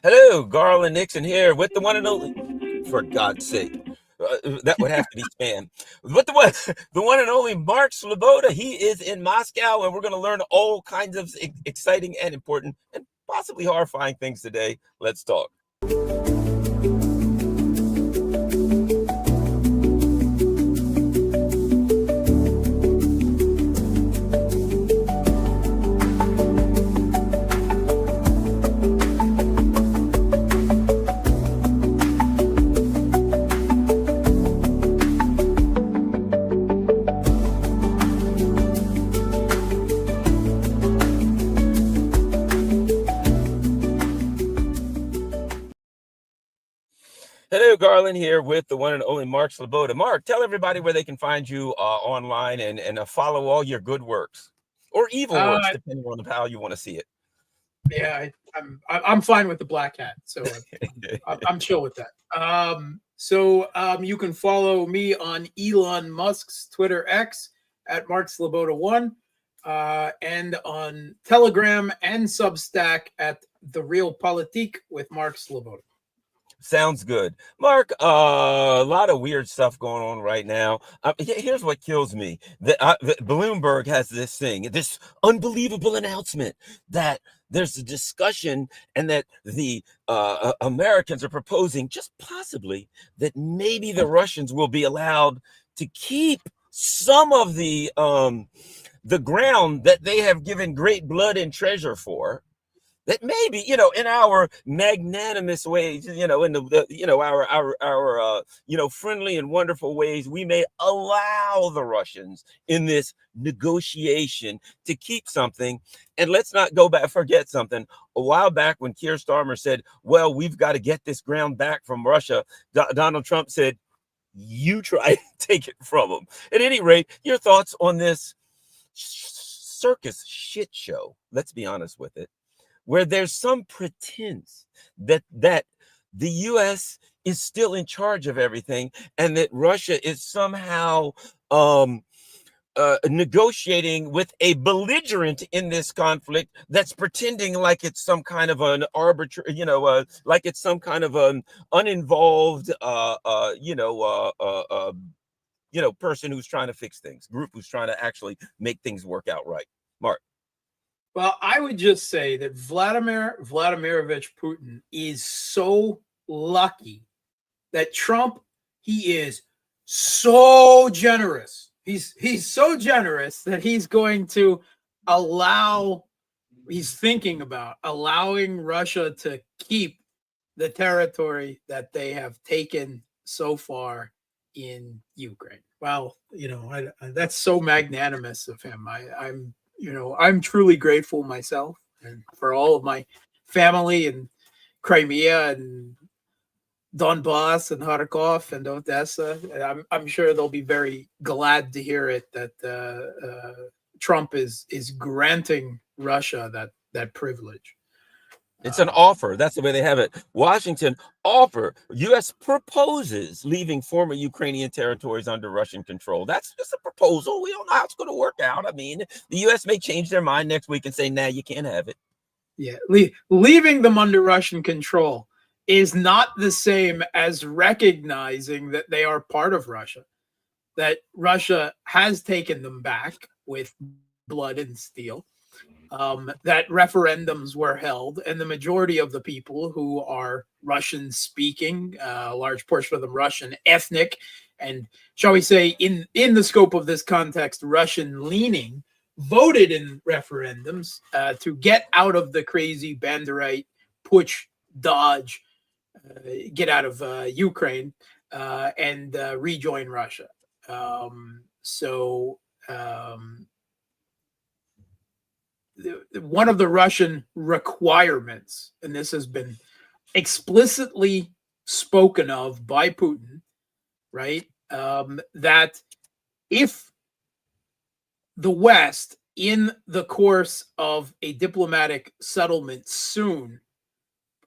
Hello, Garland Nixon here with the one and only, for God's sake, that would have to be spam. But the one and only Mark Sleboda, he is in Moscow, and we're going to learn all kinds of exciting and important and possibly horrifying things today. Let's talk. Hello, Garland here with the one and only Mark Sleboda. Mark, tell everybody where they can find you online and follow all your good works or evil works, depending on how you want to see it. Yeah, I'm fine with the black hat, so I'm chill with that. You can follow me on Elon Musk's Twitter X at Mark Sleboda1, and on Telegram and Substack at The Real Politique with Mark Sleboda. Sounds good. Mark, a lot of weird stuff going on right now. Here's what kills me. Bloomberg has this unbelievable announcement that there's a discussion and that the Americans are proposing just possibly that maybe the Russians will be allowed to keep some of the ground that they have given great blood and treasure for. That maybe, in our magnanimous ways, in our friendly and wonderful ways, we may allow the Russians in this negotiation to keep something. And let's not forget something. A while back when Keir Starmer said, well, we've got to get this ground back from Russia, Donald Trump said, you try to take it from them. At any rate, your thoughts on this circus shit show, let's be honest with it, where there's some pretense that the U.S. is still in charge of everything and that Russia is somehow negotiating with a belligerent in this conflict that's pretending like it's some kind of an arbitrary, like it's some kind of an uninvolved, person who's trying to fix things, group who's trying to actually make things work out right. Mark. Well, I would just say that Vladimir Vladimirovich Putin is so lucky that Trump, he is so generous. He's so generous that he's thinking about allowing Russia to keep the territory that they have taken so far in Ukraine. Well, that's so magnanimous of him. I'm truly grateful myself and for all of my family in Crimea and Donbass and Kharkov and Odessa. I'm sure they'll be very glad to hear it that Trump is granting Russia that privilege. It's an offer. That's the way they have it. Washington offer. U.S. proposes leaving former Ukrainian territories under Russian control. That's just a proposal. We don't know how it's going to work out. I mean, the U.S. may change their mind next week and say, nah, you can't have it. Yeah. Leaving them under Russian control is not the same as recognizing that they are part of Russia, that Russia has taken them back with blood and steel. That referendums were held, and the majority of the people who are Russian speaking, a large portion of them Russian ethnic, and shall we say in the scope of this context, Russian leaning, voted in referendums to get out of the crazy Banderite putsch dodge, get out of Ukraine and rejoin Russia. One of the Russian requirements, and this has been explicitly spoken of by Putin, right? That if the West, in the course of a diplomatic settlement soon,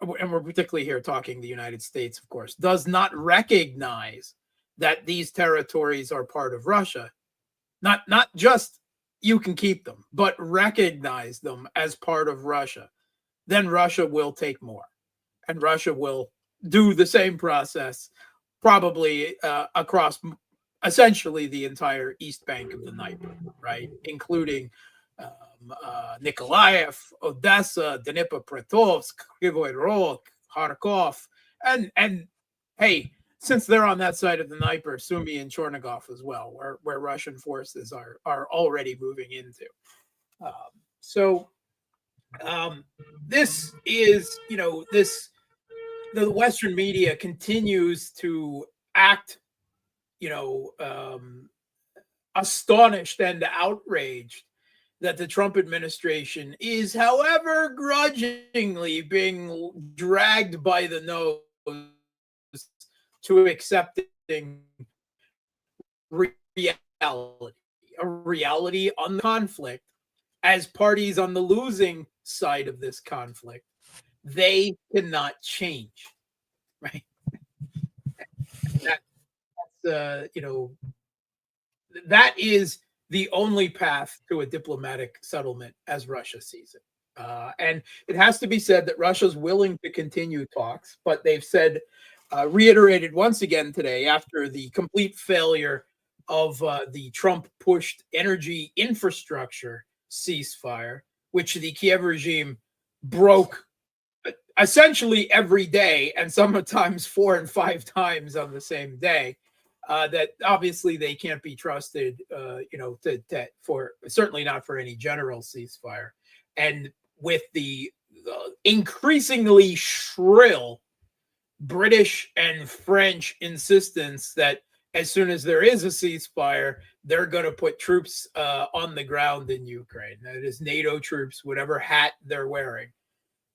and we're particularly here talking the United States, of course, does not recognize that these territories are part of Russia, not just you can keep them, but recognize them as part of Russia, then Russia will take more. and Russia will do the same process, probably across essentially the entire east bank of the Dnieper, right, including Nikolaev, Odessa, Dnipropetrovsk, Kryvyi Rog, Kharkov, and hey, since they're on that side of the Dnieper, Sumy and Chernigov as well, where Russian forces are already moving into. So this is, the Western media continues to act, astonished and outraged that the Trump administration is, however grudgingly, being dragged by the nose to accepting reality, a reality on the conflict. As parties on the losing side of this conflict, they cannot change, right? That is the only path to a diplomatic settlement as Russia sees it. And it has to be said that Russia's willing to continue talks, but they've said, reiterated once again today, after the complete failure of the Trump-pushed energy infrastructure ceasefire, which the Kiev regime broke essentially every day, and sometimes 4 and 5 times on the same day, that obviously they can't be trusted, for certainly not for any general ceasefire. And with the increasingly shrill British and French insistence that as soon as there is a ceasefire, they're going to put troops on the ground in Ukraine. That is NATO troops, whatever hat they're wearing.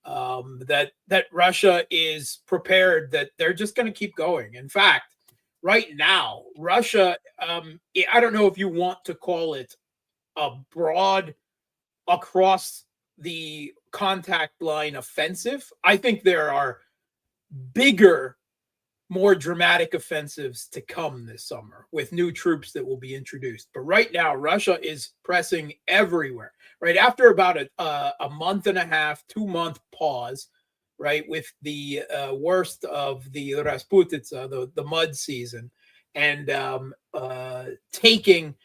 That Russia is prepared, that they're just going to keep going. In fact, right now, Russia, I don't know if you want to call it a broad across the contact line offensive. I think there are bigger, more dramatic offensives to come this summer with new troops that will be introduced. But right now, Russia is pressing everywhere. Right after about a month and a half, 2-month pause, right, with the worst of the Rasputitsa, the mud season, and taking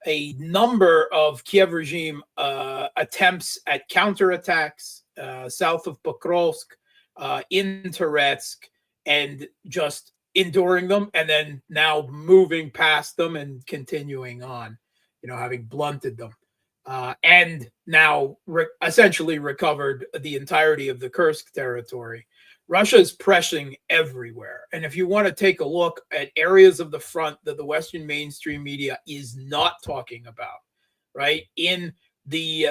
a number of Kiev regime attempts at counterattacks south of Pokrovsk, in Toretsk, and just enduring them, and then now moving past them and continuing on, having blunted them. And now essentially recovered the entirety of the Kursk territory. Russia is pressing everywhere. And if you want to take a look at areas of the front that the Western mainstream media is not talking about, right, in the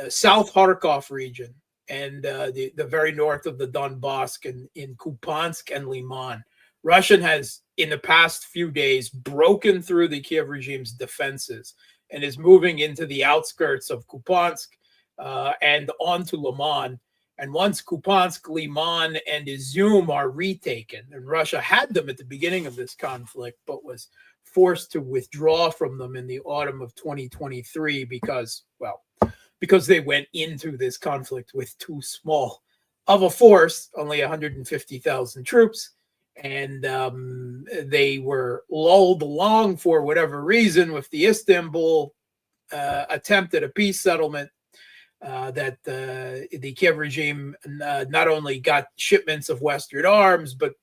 South Kharkov region and the very north of the Donbass, and in Kupiansk and Liman, Russia has, in the past few days, broken through the Kiev regime's defenses and is moving into the outskirts of Kupiansk and onto Liman. And once Kupiansk, Liman, and Izum are retaken, and Russia had them at the beginning of this conflict, but was forced to withdraw from them in the autumn of 2023 because they went into this conflict with too small of a force, only 150,000 troops. And they were lulled along for whatever reason with the Istanbul attempt at a peace settlement, that the Kiev regime not only got shipments of Western arms, but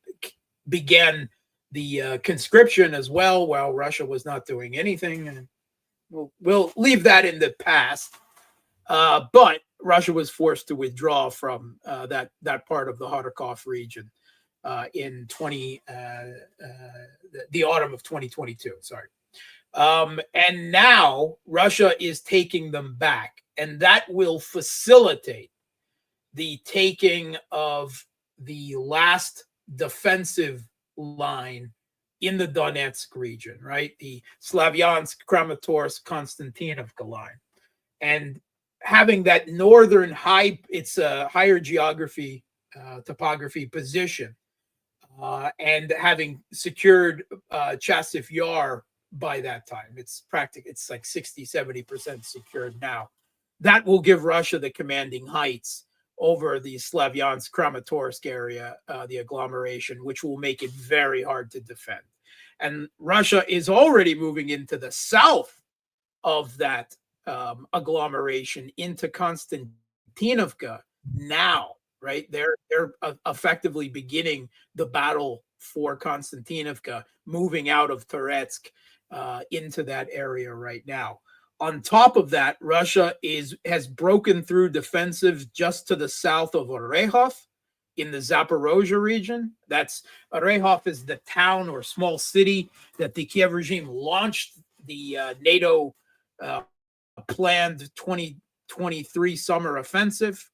began the conscription as well, while Russia was not doing anything. And we'll leave that in the past. But Russia was forced to withdraw from that part of the Kharkov region in the autumn of 2022. Sorry. And now Russia is taking them back, and that will facilitate the taking of the last defensive line in the Donetsk region, right? The Slavyansk, Kramatorsk, Konstantinovka line. And having that northern it's a higher geography, topography position, and having secured Chasiv Yar by that time, it's like 60-70% secured now. That will give Russia the commanding heights over the Slavyansk-Kramatorsk area, the agglomeration, which will make it very hard to defend. And Russia is already moving into the south of that agglomeration, into Konstantinovka now, right? They're effectively beginning the battle for Konstantinovka, moving out of Toretsk into that area right now. On top of that, Russia has broken through defensives just to the south of Orehov in the Zaporozhye region. That's Orehov is the town or small city that the Kiev regime launched the NATO planned 2023 summer offensive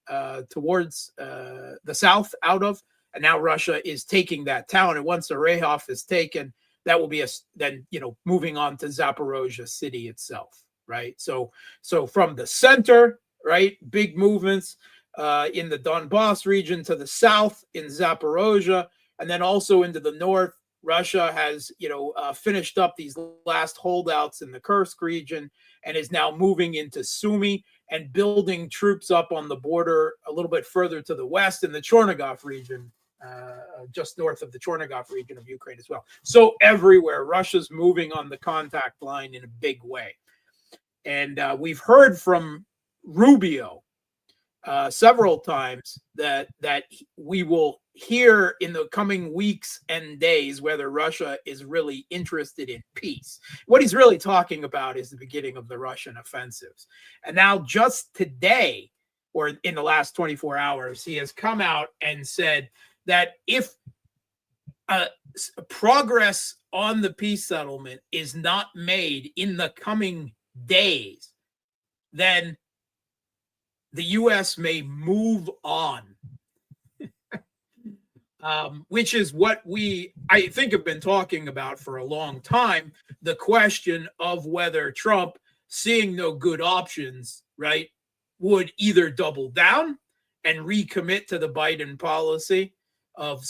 towards the south out of. And now Russia is taking that town. And once Orehov is taken, that will be then moving on to Zaporozhye city itself. Right. So from the center, right, big movements in the Donbass region to the south in Zaporozhye, and then also into the north. Russia has, finished up these last holdouts in the Kursk region and is now moving into Sumy and building troops up on the border a little bit further to the west in the Chernigov region, just north of the Chernigov region of Ukraine as well. So everywhere, Russia's moving on the contact line in a big way. And we've heard from Rubio several times that we will hear in the coming weeks and days whether Russia is really interested in peace. What he's really talking about is the beginning of the Russian offensives. And now just today, or in the last 24 hours, he has come out and said that if progress on the peace settlement is not made in the coming days, then the U.S. may move on, which is what I think, have been talking about for a long time. The question of whether Trump, seeing no good options, right, would either double down and recommit to the Biden policy of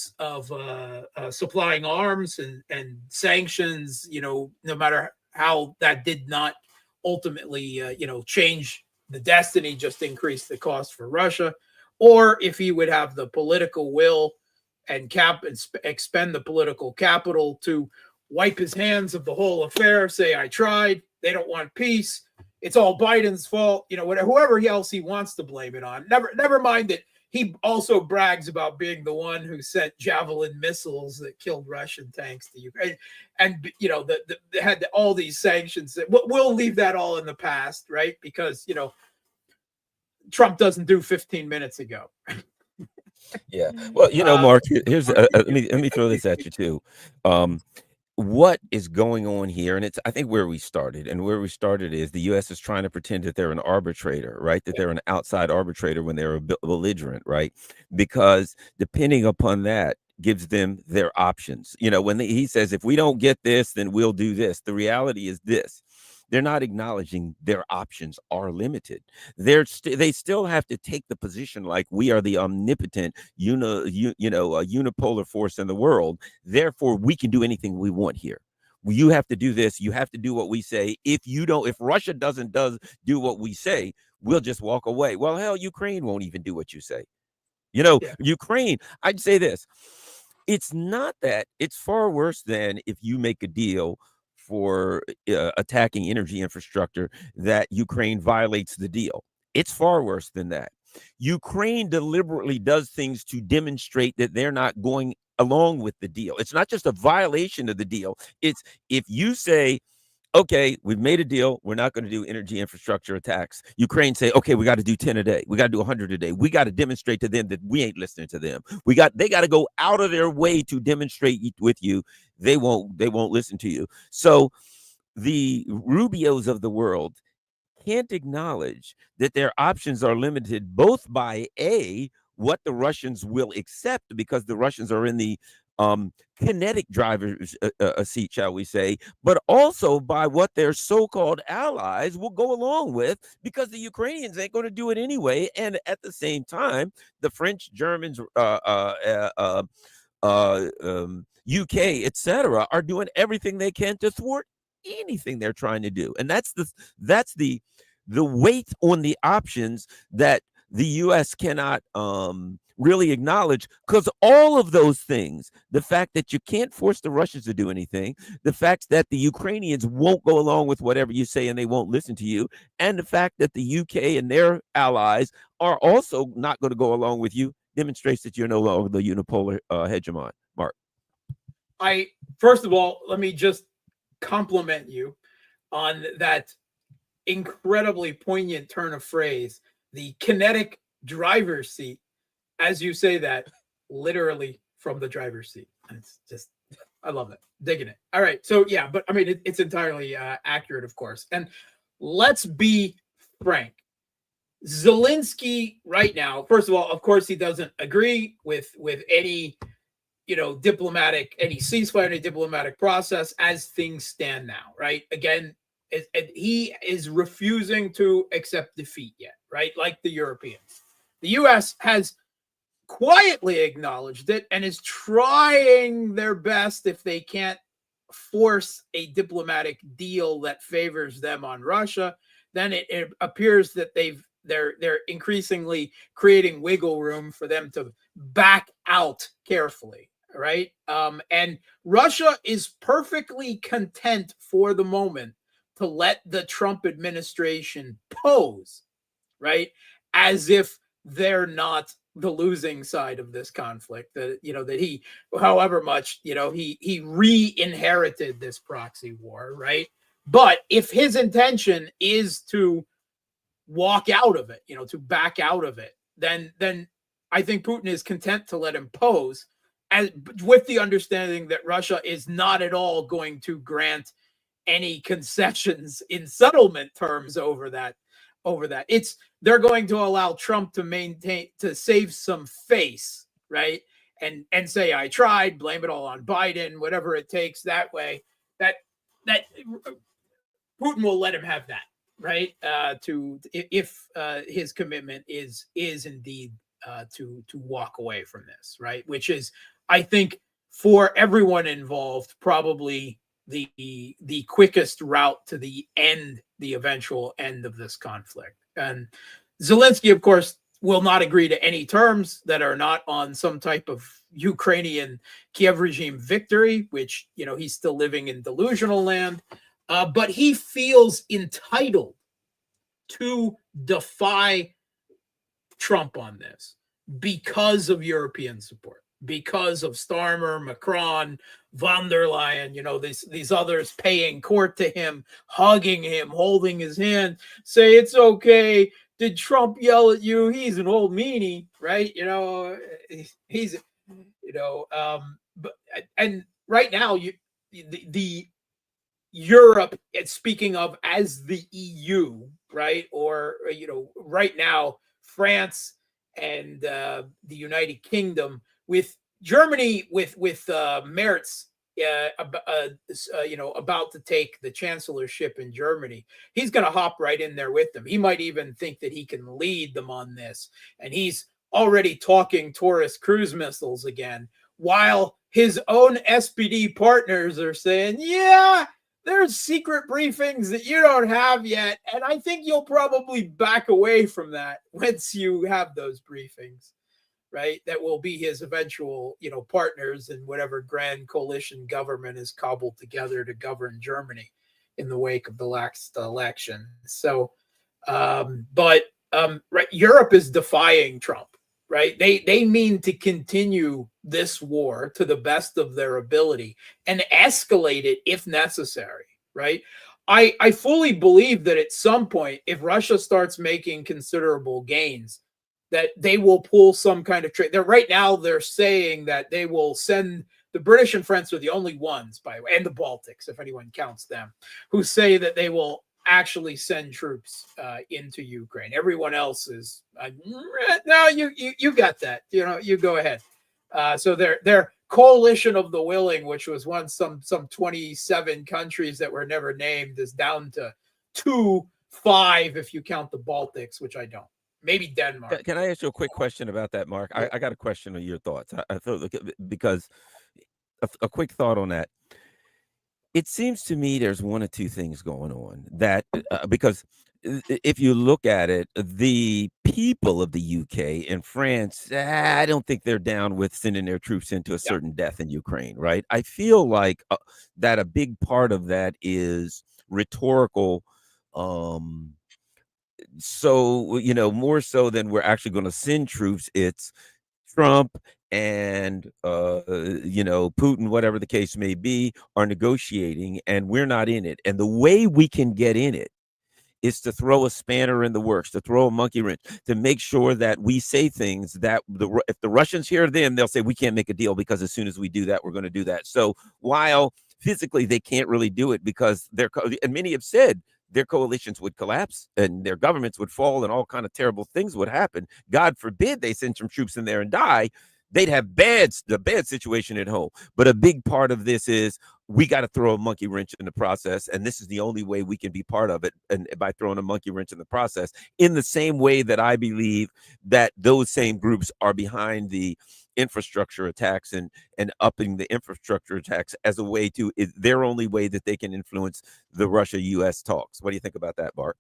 supplying arms and sanctions, no matter how that did not ultimately, change the destiny, just increase the cost for Russia, or if he would have the political will and expend the political capital to wipe his hands of the whole affair, say, I tried, they don't want peace, it's all Biden's fault, whatever, whoever else he wants to blame it on. Never mind that he also brags about being the one who sent Javelin missiles that killed Russian tanks to Ukraine, and they had all these sanctions. We'll leave that all in the past, right? Because Trump doesn't do 15 minutes ago. Yeah. Well, Mark, here's let me throw this at you too. What is going on here? And I think where we started is the U.S. is trying to pretend that they're an arbitrator, right? That they're an outside arbitrator when they're a belligerent, right? Because depending upon that gives them their options. When he says, if we don't get this, then we'll do this. The reality is this. They're not acknowledging their options are limited. They still have to take the position like we are the omnipotent, unipolar force in the world. Therefore, we can do anything we want here. You have to do this. You have to do what we say. If Russia doesn't do what we say, we'll just walk away. Well, hell, Ukraine won't even do what you say. Ukraine, I'd say this. It's not that. It's far worse than if you make a deal for attacking energy infrastructure that Ukraine violates the deal. It's far worse than that. Ukraine deliberately does things to demonstrate that they're not going along with the deal. It's not just a violation of the deal. It's if you say, okay, we've made a deal, we're not going to do energy infrastructure attacks. Ukraine say, okay, we got to do 10 a day. We got to do 100 a day. We got to demonstrate to them that we ain't listening to them. They got to go out of their way to demonstrate with you. They won't listen to you. So the Rubios of the world can't acknowledge that their options are limited both by what the Russians will accept, because the Russians are in the kinetic driver's seat, shall we say, but also by what their so-called allies will go along with, because the Ukrainians ain't going to do it anyway. And at the same time, the French, Germans, UK, etc., are doing everything they can to thwart anything they're trying to do. And that's the weight on the options that the U.S. cannot really acknowledge, because all of those things, the fact that you can't force the Russians to do anything, the fact that the Ukrainians won't go along with whatever you say and they won't listen to you, and the fact that the UK and their allies are also not going to go along with you, demonstrates that you're no longer the unipolar hegemon. Mark. First of all, let me just compliment you on that incredibly poignant turn of phrase, the kinetic driver's seat, as you say that, literally from the driver's seat. It's just, I love it. Digging it. All right. So, yeah, but I mean, it's entirely accurate, of course. And let's be frank. Zelensky right now, first of all, of course, he doesn't agree with any, diplomatic, any ceasefire, any diplomatic process as things stand now, right? Again, he is refusing to accept defeat yet, right? Like the Europeans. The U.S. has quietly acknowledged it and is trying their best, if they can't force a diplomatic deal that favors them on Russia, then it appears that they're increasingly creating wiggle room for them to back out carefully, right? And Russia is perfectly content for the moment to let the Trump administration pose, right, as if they're not the losing side of this conflict. That that he, however much he re-inherited this proxy war, right? But if his intention is to walk out of it, to back out of it, then I think Putin is content to let him pose, as with the understanding that Russia is not at all going to grant any concessions in settlement terms over that. They're going to allow Trump to save some face, right? And say, I tried, blame it all on Biden, whatever it takes. That way, that Putin will let him have that, right? If his commitment is indeed to walk away from this, right? Which is, I think, for everyone involved, probably the quickest route to the eventual end of this conflict. And Zelensky, of course, will not agree to any terms that are not on some type of Ukrainian Kiev regime victory, which, he's still living in delusional land. But he feels entitled to defy Trump on this because of European support, because of Starmer, Macron, von der Leyen, these others paying court to him, hugging him, holding his hand, say, it's okay. Did Trump yell at you? He's an old meanie, right? He's, but, and right now, the Europe, speaking of as the EU, right? Or, right now, France and the United Kingdom, with Germany, with Merz, about to take the chancellorship in Germany, he's going to hop right in there with them. He might even think that he can lead them on this, and he's already talking Taurus cruise missiles again, while his own SPD partners are saying, yeah, there's secret briefings that you don't have yet, and I think you'll probably back away from that once you have those briefings. Right, that will be his eventual, partners in whatever grand coalition government is cobbled together to govern Germany in the wake of the last election. So, right, Europe is defying Trump. Right, they mean to continue this war to the best of their ability and escalate it if necessary. Right, I fully believe that at some point, if Russia starts making considerable gains, that they will pull some kind of trade. Right now, they're saying that they will send, the British and French are the only ones, by the way, and the Baltics, if anyone counts them, who say that they will actually send troops into Ukraine. Everyone else is, no, you got that. You go ahead. So their coalition of the willing, which was once some 27 countries that were never named, is down to 5 if you count the Baltics, which I don't. Maybe Denmark. Can I ask you a quick question about that, Mark? Yeah. I got a question on your thoughts. I thought, because a quick thought on that. It seems to me there's one or two things going on that because if you look at it, the people of the UK and France, I don't think they're down with sending their troops into a Yeah. certain death in Ukraine, right? I feel like that a big part of that is rhetorical. Um, so, more so than we're actually going to send troops, it's Trump and Putin, whatever the case may be, are negotiating, and we're not in it. And the way we can get in it is to throw a spanner in the works, to throw a monkey wrench, to make sure that we say things that if the Russians hear them, they'll say we can't make a deal because as soon as we do that, we're going to do that. So while physically they can't really do it because and many have said their coalitions would collapse and their governments would fall and all kind of terrible things would happen. God forbid they send some troops in there and die. They'd have the bad situation at home. But a big part of this is we got to throw a monkey wrench in the process. And this is the only way we can be part of it. And by throwing a monkey wrench in the process, in the same way that I believe that those same groups are behind the infrastructure attacks and upping the infrastructure attacks as a way to, is their only way that they can influence the Russia-US talks. What do you think about that, Bart?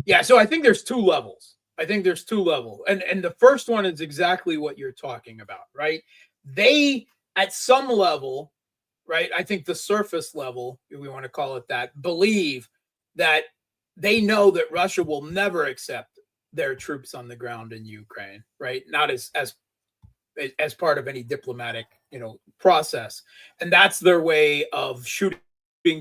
Yeah, so I think there's two levels. And the first one is exactly what you're talking about, right? They, at some level, right, I think the surface level, if we want to call it that, believe that they know that Russia will never accept their troops on the ground in Ukraine, right? Not as part of any diplomatic, process. And that's their way of shooting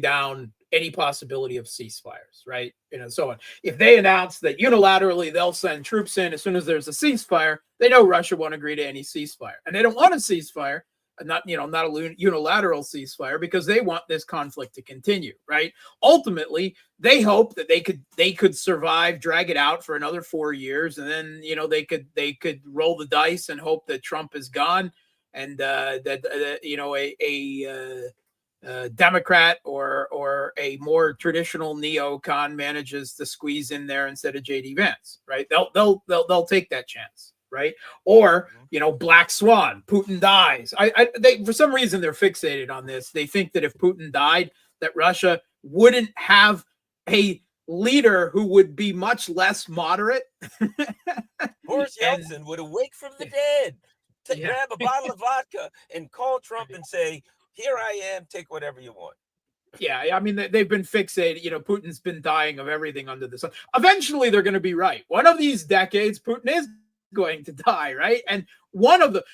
down any possibility of ceasefires, right? So on. If they announce that unilaterally they'll send troops in as soon as there's a ceasefire, they know Russia won't agree to any ceasefire, and they don't want a ceasefire, not a unilateral ceasefire, because they want this conflict to continue, right? Ultimately, they hope that they could survive, drag it out for another 4 years, and then they could roll the dice and hope that Trump is gone and a Democrat or a more traditional neocon manages to squeeze in there instead of JD Vance, right? They'll take that chance, right? Or black swan, Putin dies. They, for some reason, they're fixated on this. They think that if Putin died, that Russia wouldn't have a leader who would be much less moderate. Boris Yeltsin would awake from the dead, grab a bottle of vodka, and call Trump and say, "Here I am, take whatever you want." Yeah, I mean, they've been fixated. Putin's been dying of everything under the sun. Eventually, they're going to be right. One of these decades, Putin is going to die, right? And one of the,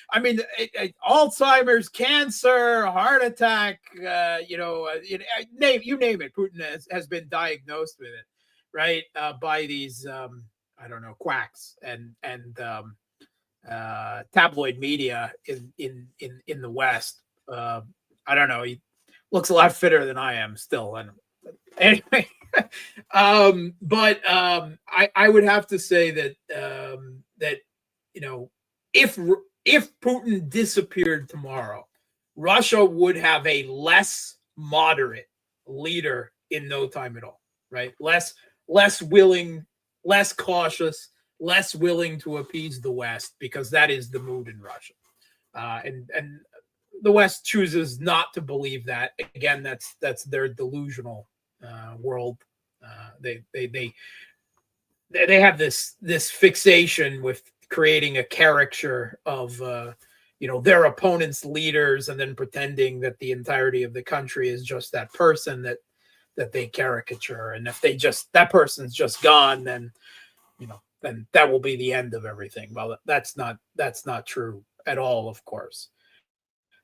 Alzheimer's, cancer, heart attack, you name it, Putin has been diagnosed with it, right? By these, quacks and tabloid media in the West. I don't know. He looks a lot fitter than I am still. And anyway, but I would have to say that if Putin disappeared tomorrow, Russia would have a less moderate leader in no time at all, right? Less willing, less cautious, less willing to appease the West, because that is the mood in Russia. And the West chooses not to believe that. Again, that's their delusional world. They have this fixation with creating a caricature of their opponent's leaders, and then pretending that the entirety of the country is just that person that they caricature. And if that person's just gone, then then that will be the end of everything. Well, that's not true at all, of course.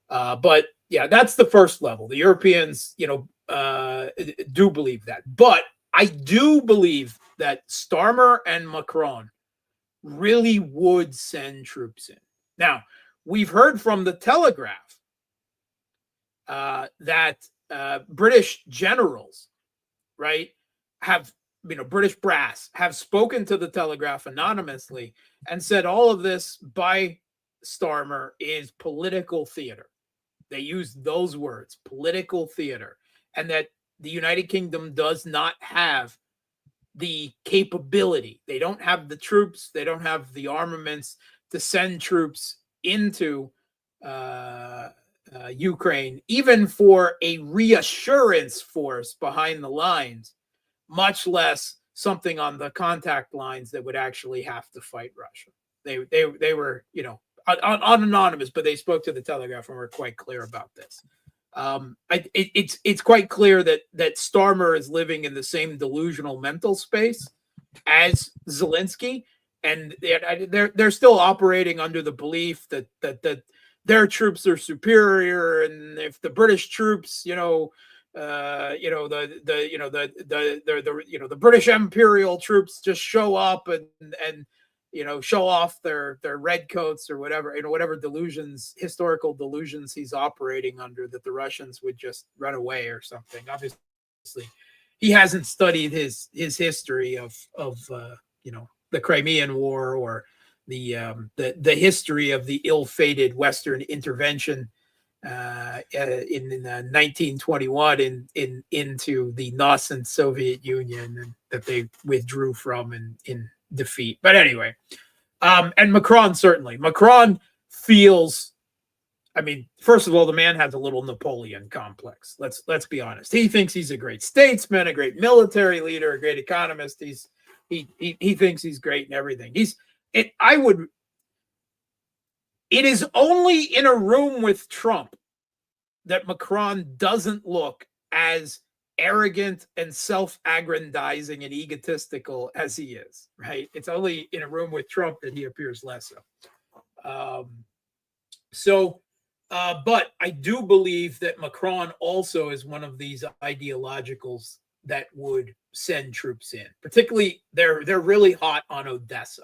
But yeah, that's the first level. The Europeans, do believe that. But I do believe that Starmer and Macron really would send troops in. Now, we've heard from the Telegraph that British generals, right, have, British brass have spoken to the Telegraph anonymously and said all of this by Starmer is political theater. They use those words, political theater, and that the United Kingdom does not have the capability. They don't have the troops. They don't have the armaments to send troops into Ukraine, even for a reassurance force behind the lines, much less something on the contact lines that would actually have to fight Russia. They were, anonymous, but they spoke to the Telegraph and were quite clear about this. It's quite clear that Starmer is living in the same delusional mental space as Zelensky, and they're still operating under the belief that their troops are superior, and if the British troops, the British imperial troops just show up and show off their red coats or whatever, whatever historical delusions he's operating under, that the Russians would just run away or something. Obviously, he hasn't studied his history of the Crimean War, or the history of the ill-fated Western intervention in 1921 into the nascent Soviet Union, and that they withdrew from in defeat. But anyway, and Macron feels, first of all, the man has a little Napoleon complex. Let's be honest. He thinks he's a great statesman, a great military leader, a great economist. He thinks he's great in everything. It is only in a room with Trump that Macron doesn't look as arrogant and self-aggrandizing and egotistical as he is, right? It's only in a room with Trump that he appears less so. But I do believe that Macron also is one of these ideologicals that would send troops in. Particularly, they're really hot on Odessa.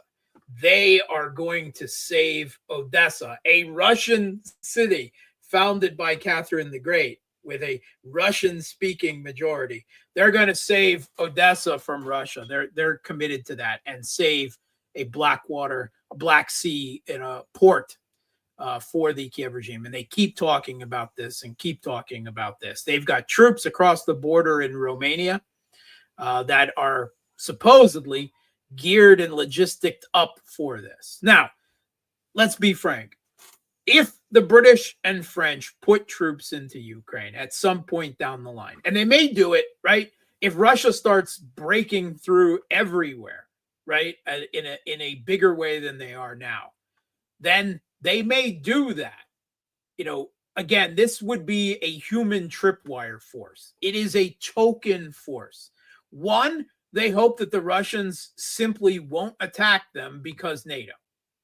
They are going to save Odessa, a Russian city founded by Catherine the Great, with a Russian-speaking majority. They're going to save Odessa from Russia. They're committed to that, and save a Black Sea in a port for the Kiev regime. And they keep talking about this and keep talking about this. They've got troops across the border in Romania that are supposedly geared and logisticked up for this. Now, let's be frank. If the British and French put troops into Ukraine at some point down the line, and they may do it, right? If Russia starts breaking through everywhere, right, in a bigger way than they are now, then they may do that. Again, this would be a human tripwire force. It is a token force. One, they hope that the Russians simply won't attack them because NATO.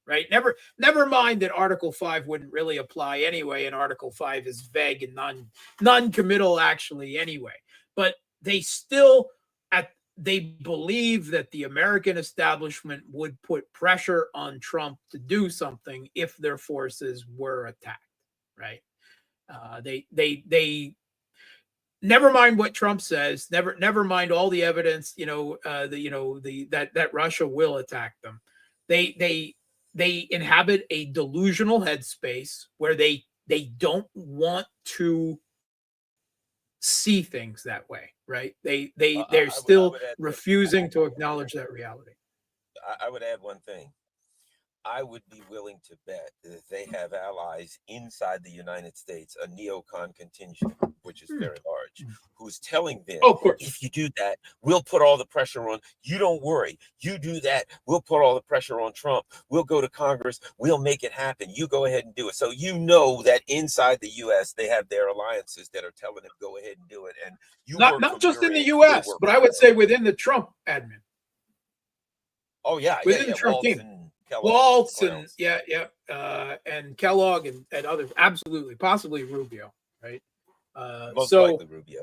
Right? Never mind that Article 5 wouldn't really apply anyway, and Article 5 is vague and non-committal actually anyway. But they still they believe that the American establishment would put pressure on Trump to do something if their forces were attacked. Right? They never mind what Trump says. Never mind all the evidence. That Russia will attack them. They inhabit a delusional headspace where they don't want to see things that way, right? They're still refusing to acknowledge that reality. I would add one thing. I would be willing to bet that they have allies inside the United States, a neocon contingent, which is very large, who's telling them, if you do that, we'll put all the pressure on. You don't worry. You do that, we'll put all the pressure on Trump. We'll go to Congress. We'll make it happen. You go ahead and do it. So that inside the U.S., they have their alliances that are telling them, go ahead and do it. And you not just in the U.S., but I would say within the Trump admin. Oh, yeah. Within the Trump team. Waltz and and Kellogg and others, absolutely, possibly Rubio, right? Most likely Rubio,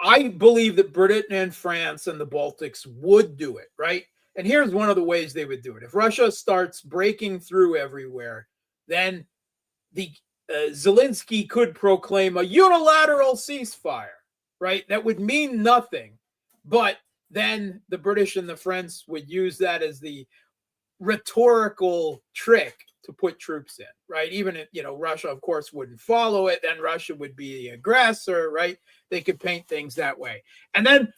I believe that Britain and France and the Baltics would do it, right? And here's one of the ways they would do it. If Russia starts breaking through everywhere, then the Zelensky could proclaim a unilateral ceasefire, right? That would mean nothing, but then the British and the French would use that as the rhetorical trick to put troops in, right? Even if, Russia, of course, wouldn't follow it, then Russia would be the aggressor, right? They could paint things that way. And then,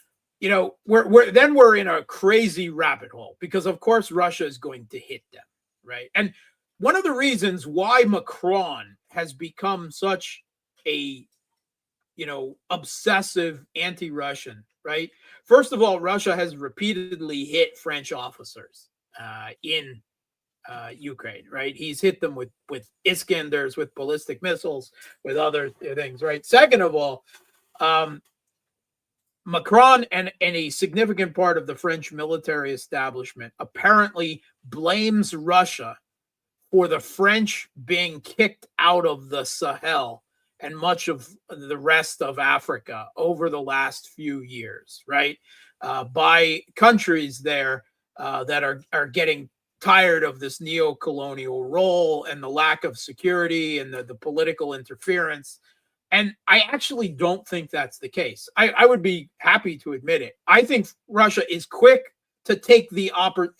we're in a crazy rabbit hole because, of course, Russia is going to hit them, right? And one of the reasons why Macron has become such a obsessive anti-Russian, right? First of all, Russia has repeatedly hit French officers in Ukraine, right? He's hit them with Iskanders, with ballistic missiles, with other things, right? Second of all, Macron and a significant part of the French military establishment apparently blames Russia for the French being kicked out of the Sahel and much of the rest of Africa over the last few years, right? By countries there that are getting tired of this neo-colonial role and the lack of security and the political interference. And I actually don't think that's the case. I would be happy to admit it. I think Russia is quick to take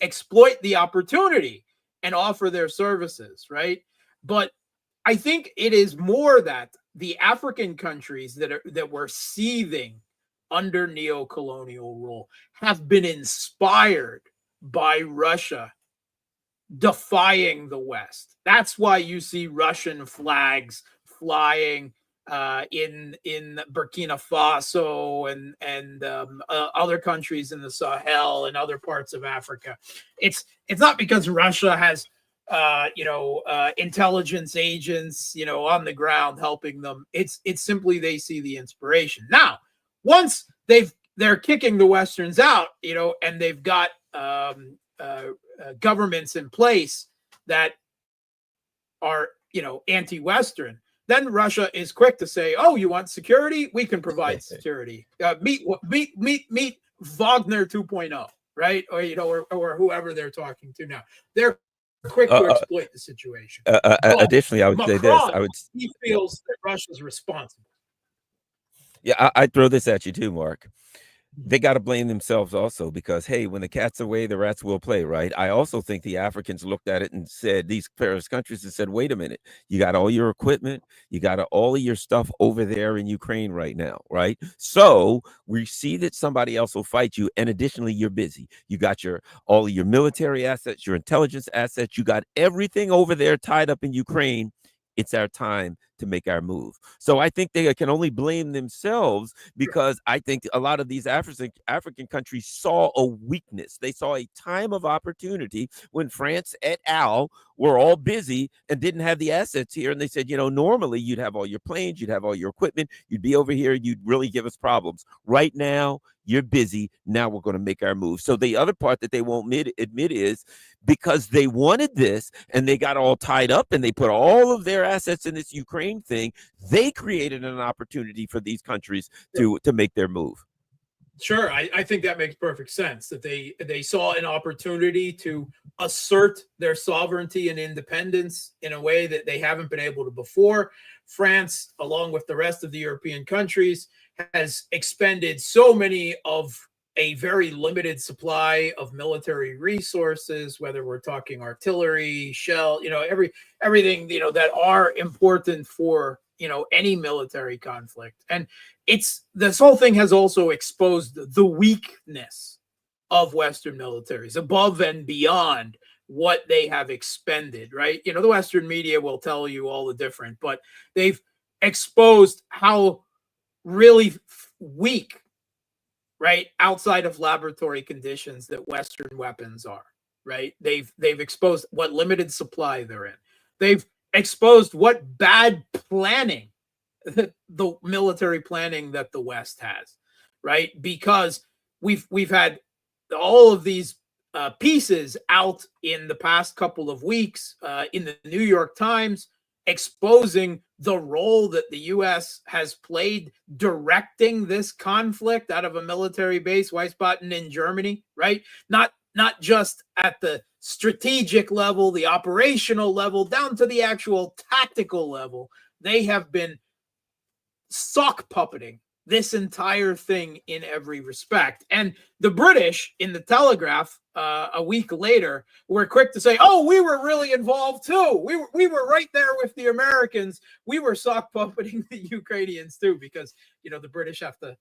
exploit the opportunity and offer their services, right? But I think it is more that the African countries that were seething under neo-colonial rule have been inspired by Russia defying the West. That's why you see Russian flags flying in Burkina Faso and other countries in the Sahel and other parts of Africa. It's not because Russia has intelligence agents on the ground helping them. It's simply they see the inspiration. Now, once they're kicking the Westerns out, and they've got governments in place that are anti-Western, then Russia is quick to say, "Oh, you want security? We can provide security. Meet Wagner 2.0, right? Or whoever they're talking to now. They're quick to exploit the situation." Additionally, I would say this: he feels that Russia's responsible. Yeah, I'd throw this at you too, Mark. They got to blame themselves also, because, hey, when the cat's away, the rats will play, right? I also think the Africans looked at it and said, these various countries, and said, wait a minute, you got all your equipment, you got all of your stuff over there in Ukraine right now, right? So we see that somebody else will fight you, and additionally, you're busy. You got all of your military assets, your intelligence assets, you got everything over there tied up in Ukraine. It's our time to make our move. So I think they can only blame themselves, because I think a lot of these African countries saw a weakness. They saw a time of opportunity when France et al. Were all busy and didn't have the assets here. And they said, normally you'd have all your planes, you'd have all your equipment, you'd be over here, you'd really give us problems. Right now, you're busy. Now we're going to make our move. So the other part that they won't admit is, because they wanted this and they got all tied up and they put all of their assets in this Ukraine thing, they created an opportunity for these countries to make their move. Sure, I think that makes perfect sense, that they saw an opportunity to assert their sovereignty and independence in a way that they haven't been able to before. France, along with the rest of the European countries, has expended so many of a very limited supply of military resources, whether we're talking artillery, shell, everything, that are important for, any military conflict. And this whole thing has also exposed the weakness of Western militaries above and beyond what they have expended, right? The Western media will tell you all the different, but they've exposed how really weak, right, outside of laboratory conditions, that Western weapons are, right? They've exposed what limited supply they're in. They've exposed what bad planning, the military planning that the West has, right? Because we've had all of these pieces out in the past couple of weeks in the New York Times, exposing the role that the U.S. has played directing this conflict out of a military base, Wiesbaden in Germany, right? Not just at the strategic level, the operational level, down to the actual tactical level. They have been sock puppeting this entire thing in every respect. And the British, in the Telegraph a week later, were quick to say, "Oh, we were really involved too. We were right there with the Americans. We were sock puppeting the Ukrainians too," because the British have to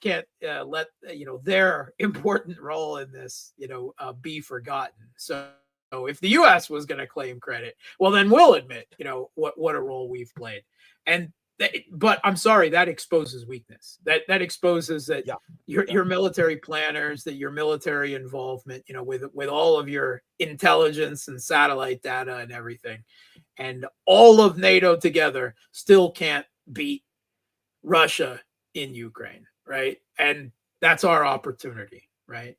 can't let their important role in this be forgotten. So if the U.S. was going to claim credit, well, then we'll admit what a role we've played. And but I'm sorry, that exposes weakness. That exposes that Yeah. your military planners, that your military involvement, with all of your intelligence and satellite data and everything, and all of NATO together still can't beat Russia in Ukraine, right? And that's our opportunity, right?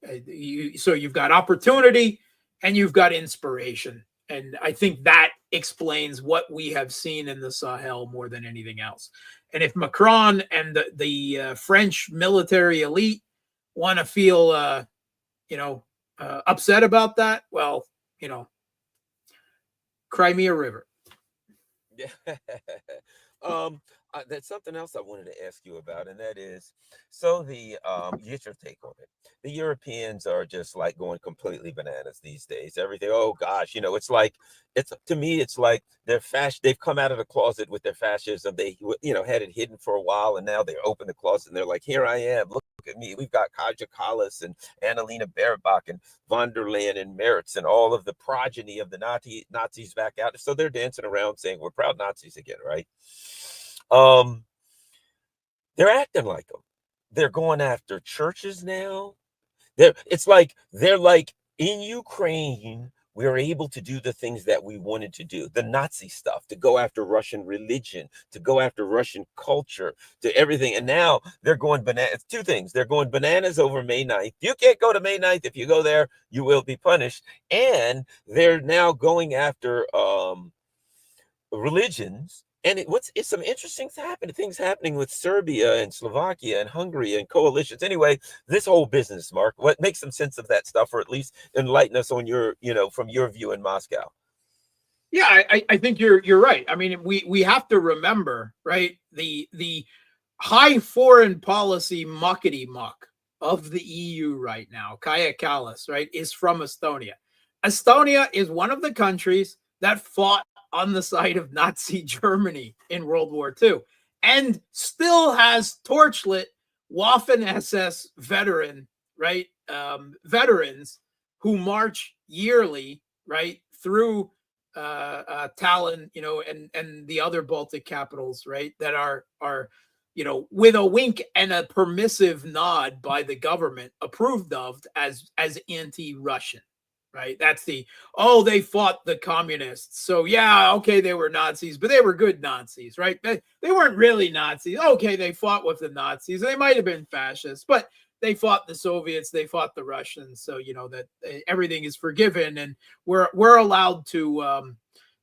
So you've got opportunity and you've got inspiration. And I think that explains what we have seen in the Sahel more than anything else. And if Macron and the French military elite want to feel, upset about that, well, Crimea River. Yeah. um, that's something else I wanted to ask you about, and that is, so get your take on it. The Europeans are just like going completely bananas these days. Everything, oh gosh, it's like, it's to me, it's like they've come out of the closet with their fascism. They, had it hidden for a while, and now they open the closet and they're like, here I am. Look at me. We've got Kaja Kallas and Annalena Baerbock and von der Leyen and Merz and all of the progeny of the Nazis back out. So they're dancing around saying we're proud Nazis again, right? They're acting like them. They're going after churches now. They're like in Ukraine, we're able to do the things that we wanted to do, the Nazi stuff, to go after Russian religion, to go after Russian culture, to everything. And now they're going bananas. Two things. They're going bananas over May 9th. You can't go to May 9th. If you go there, you will be punished. And they're now going after religions. And it's some interesting things happening with Serbia and Slovakia and Hungary and coalitions. Anyway, this whole business, Mark, what makes some sense of that stuff, or at least enlighten us on from your view in Moscow? Yeah, I think you're right. I mean, we have to remember, right, the high foreign policy muckety muck of the EU right now, Kaja Kallas, right, is from Estonia. Estonia is one of the countries that fought on the side of Nazi Germany in World War II and still has torchlit Waffen SS veterans who march yearly, right, through Tallinn, and the other Baltic capitals, right, that are with a wink and a permissive nod by the government, approved of as anti-Russian. Right. That's they fought the communists. So, yeah, okay, they were Nazis, but they were good Nazis, right? They weren't really Nazis. Okay, they fought with the Nazis. They might have been fascists, but they fought the Soviets. They fought the Russians. So, that everything is forgiven, and we're allowed to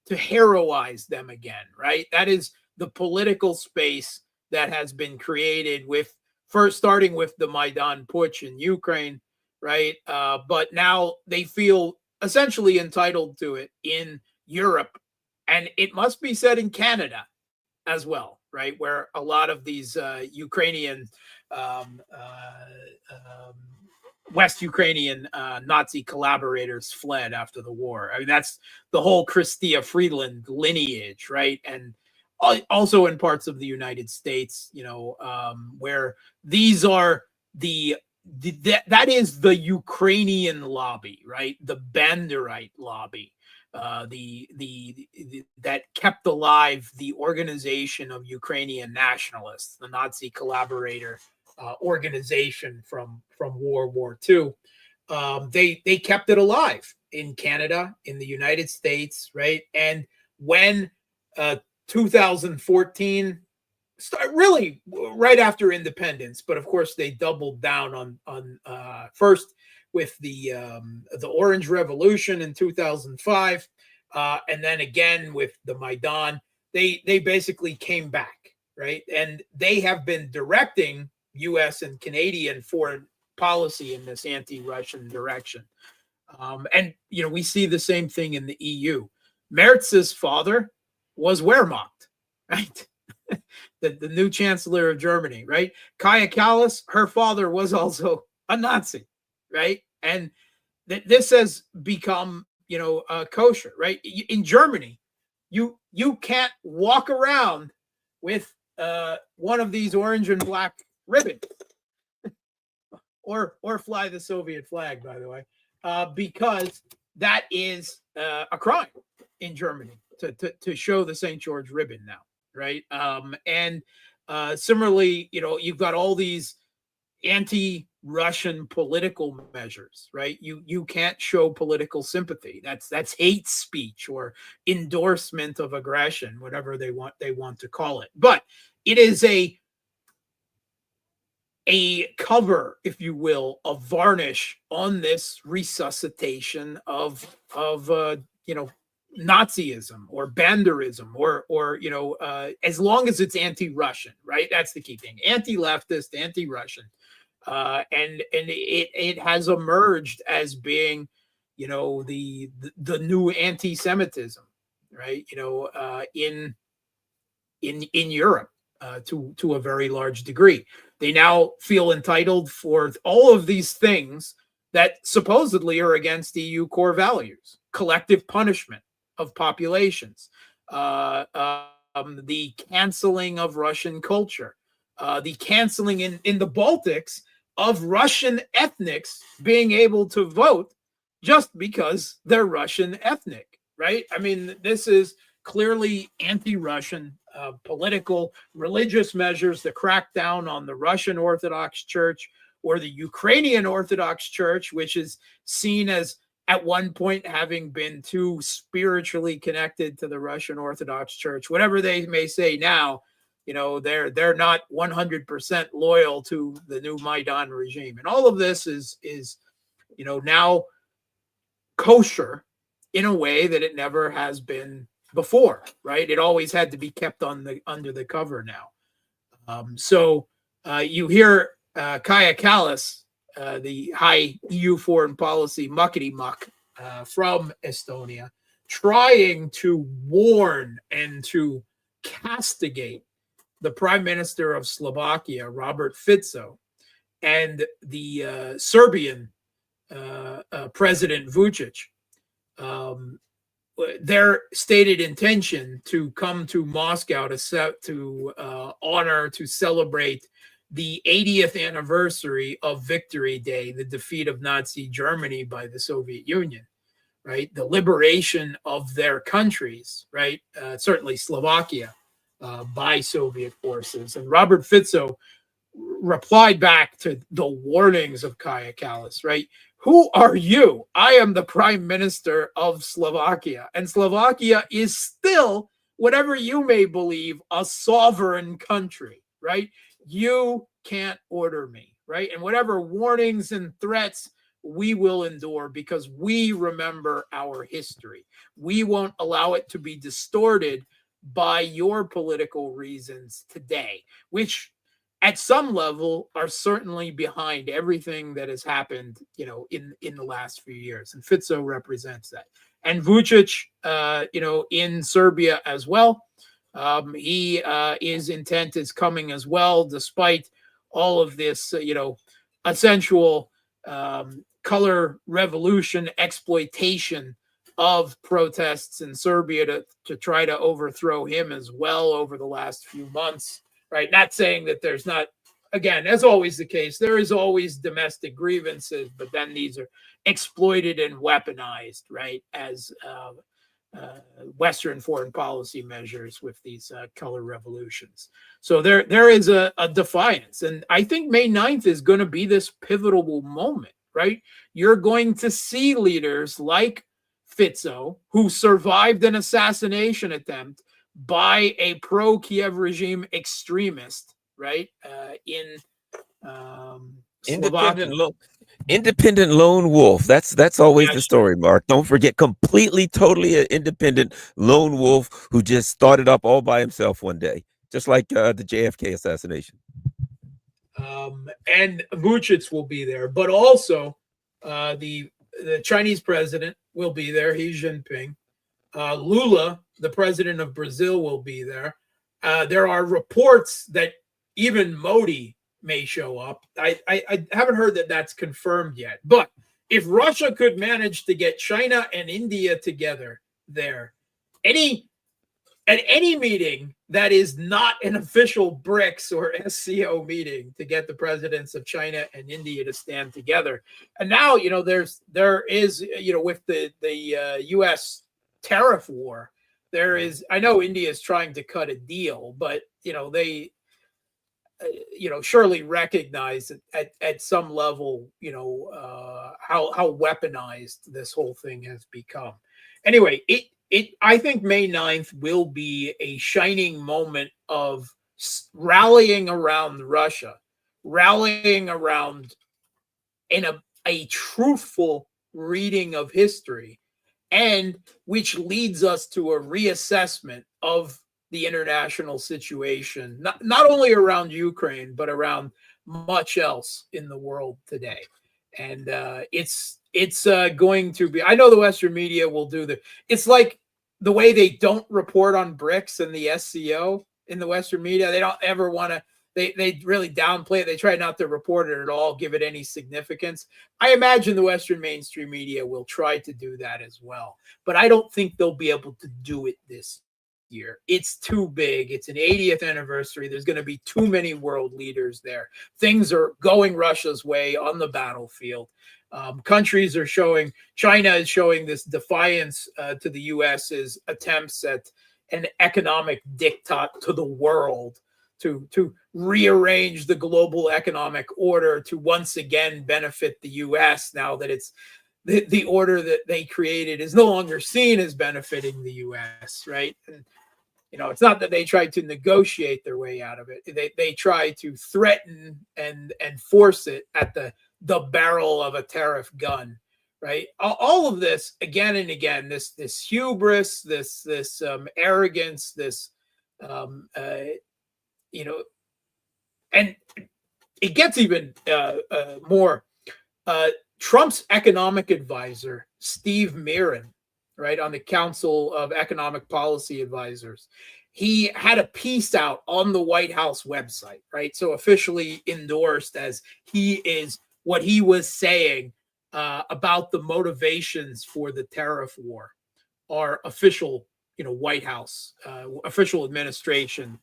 heroize them again. Right. That is the political space that has been created starting with the Maidan Putsch in Ukraine. Right. But now they feel essentially entitled to it in Europe. And it must be said in Canada as well, right, where a lot of these Ukrainian, West Ukrainian Nazi collaborators fled after the war. I mean, that's the whole Chrystia Freeland lineage, right? And also in parts of the United States, where these are that is the Ukrainian lobby, right? The Banderite lobby, that kept alive the Organization of Ukrainian Nationalists, the Nazi collaborator organization from World War II. They kept it alive in Canada, in the United States, right? And when 2014. Really right after independence, but of course they doubled down on first with the Orange Revolution in 2005, and then again with the Maidan. They basically came back, right, and they have been directing U.S. and Canadian foreign policy in this anti-Russian direction, and we see the same thing in the EU. Merz's father was Wehrmacht, right? The new chancellor of Germany, right? Kaja Kallas, her father was also a Nazi, right? And this has become, kosher, right? In Germany, you can't walk around with one of these orange and black ribbons, or fly the Soviet flag, by the way, because that is a crime in Germany to show the St. George ribbon now. right? And similarly, you've got all these anti-Russian political measures, right? You can't show political sympathy. That's hate speech or endorsement of aggression, whatever they want to call it. But it is a cover, if you will, a varnish on this resuscitation of Nazism or Banderism or as long as it's anti-Russian, right? That's the key thing: anti-leftist, anti-Russian. And it has emerged as being, the new anti-Semitism, right? In Europe, to a very large degree. They now feel entitled for all of these things that supposedly are against EU core values: collective punishment of populations, the canceling of Russian culture, the canceling in the Baltics of Russian ethnics being able to vote just because they're Russian ethnic, right? I mean, this is clearly anti-Russian political, religious measures to crack down on the Russian Orthodox Church or the Ukrainian Orthodox Church, which is seen as at one point having been too spiritually connected to the Russian Orthodox Church. Whatever they may say now, they're not 100% loyal to the new Maidan regime. And all of this is now kosher in a way that it never has been before, right? It always had to be kept under the cover now. So you hear Kaja Kallas, the high EU foreign policy muckety muck from Estonia, trying to warn and to castigate the prime minister of Slovakia, Robert Fico, and the Serbian President Vučić. Their stated intention to come to Moscow to honor, to celebrate the 80th anniversary of Victory Day, the defeat of Nazi Germany by the Soviet Union, right? The liberation of their countries, right? Certainly Slovakia by Soviet forces. And Robert Fico replied back to the warnings of Kaja Kallas, right? Who are you? I am the prime minister of Slovakia, and Slovakia is still, whatever you may believe, a sovereign country, right? You can't order me, right? And whatever warnings and threats we will endure because we remember our history. We won't allow it to be distorted by your political reasons today, which at some level are certainly behind everything that has happened, in the last few years. And Fico represents that. And Vučić, in Serbia as well. His intent is coming as well, despite all of this, essential color revolution exploitation of protests in Serbia to try to overthrow him as well over the last few months. Right, not saying that there's not, again, as always the case, there is always domestic grievances, but then these are exploited and weaponized, right, as Western foreign policy measures with these color revolutions. So there is a defiance. And I think May 9th is going to be this pivotal moment, right? You're going to see leaders like Fico, who survived an assassination attempt by a pro-Kiev regime extremist, right? In Slovakia. Independent lone wolf. That's always the story, Mark. Don't forget, completely, totally an independent lone wolf who just started up all by himself one day, just like the JFK assassination. And Vučić will be there, but also the Chinese president will be there, Xi Jinping. Lula, the president of Brazil, will be there. There are reports that even Modi may show up. I haven't heard that that's confirmed yet. But if Russia could manage to get China and India together there, at any meeting that is not an official BRICS or SCO meeting, to get the presidents of China and India to stand together. And now, there is, with the U.S. tariff war, There is, I know India is trying to cut a deal, but they surely recognize at some level, how weaponized this whole thing has become. Anyway, I think May 9th will be a shining moment of rallying around Russia, rallying around in a truthful reading of history, and which leads us to a reassessment of the international situation, not only around Ukraine, but around much else in the world today. And it's going to be, I know the Western media will do it's like the way they don't report on BRICS and the SCO in the Western media. They don't ever want to, they really downplay it. They try not to report it at all, give it any significance. I imagine the Western mainstream media will try to do that as well, but I don't think they'll be able to do it this year. It's too big. It's an 80th anniversary. There's going to be too many world leaders there. Things are going Russia's way on the battlefield. Countries are showing, China is showing this defiance to the US's attempts at an economic diktat to the world, to rearrange the global economic order to once again benefit the US, now that it's the order that they created is no longer seen as benefiting the US, right? And it's not that they tried to negotiate their way out of it. They try to threaten and force it at the barrel of a tariff gun, right? All of this again and again, this hubris, this arrogance, this and it gets even more. Trump's economic advisor, Steve Mirren, right, on the Council of Economic Policy Advisors, he had a piece out on the White House website, right? So officially endorsed as he is what he was saying about the motivations for the tariff war are official, White House, official administration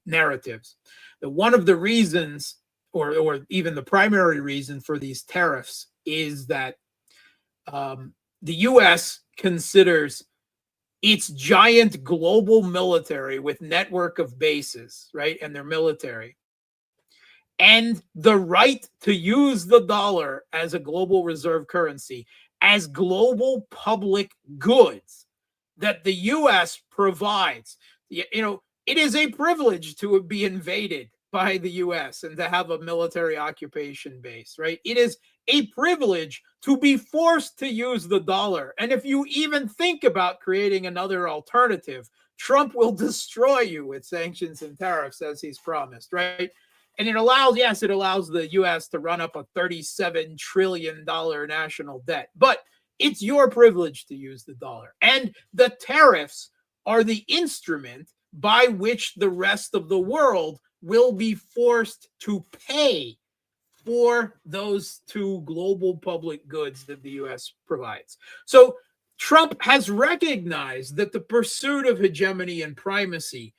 narratives. That one of the reasons, or even the primary reason for these tariffs, is that the U.S. considers its giant global military with network of bases, right, and their military, and the right to use the dollar as a global reserve currency as global public goods that the U.S. provides. It is a privilege to be invaded by the U.S. and to have a military occupation base, right? It is a privilege to be forced to use the dollar. And if you even think about creating another alternative, Trump will destroy you with sanctions and tariffs, as he's promised, right? And it allows the U.S. to run up a $37 trillion national debt. But it's your privilege to use the dollar. And the tariffs are the instrument by which the rest of the world will be forced to pay for those two global public goods that the U.S. provides. So Trump has recognized that the pursuit of hegemony and primacy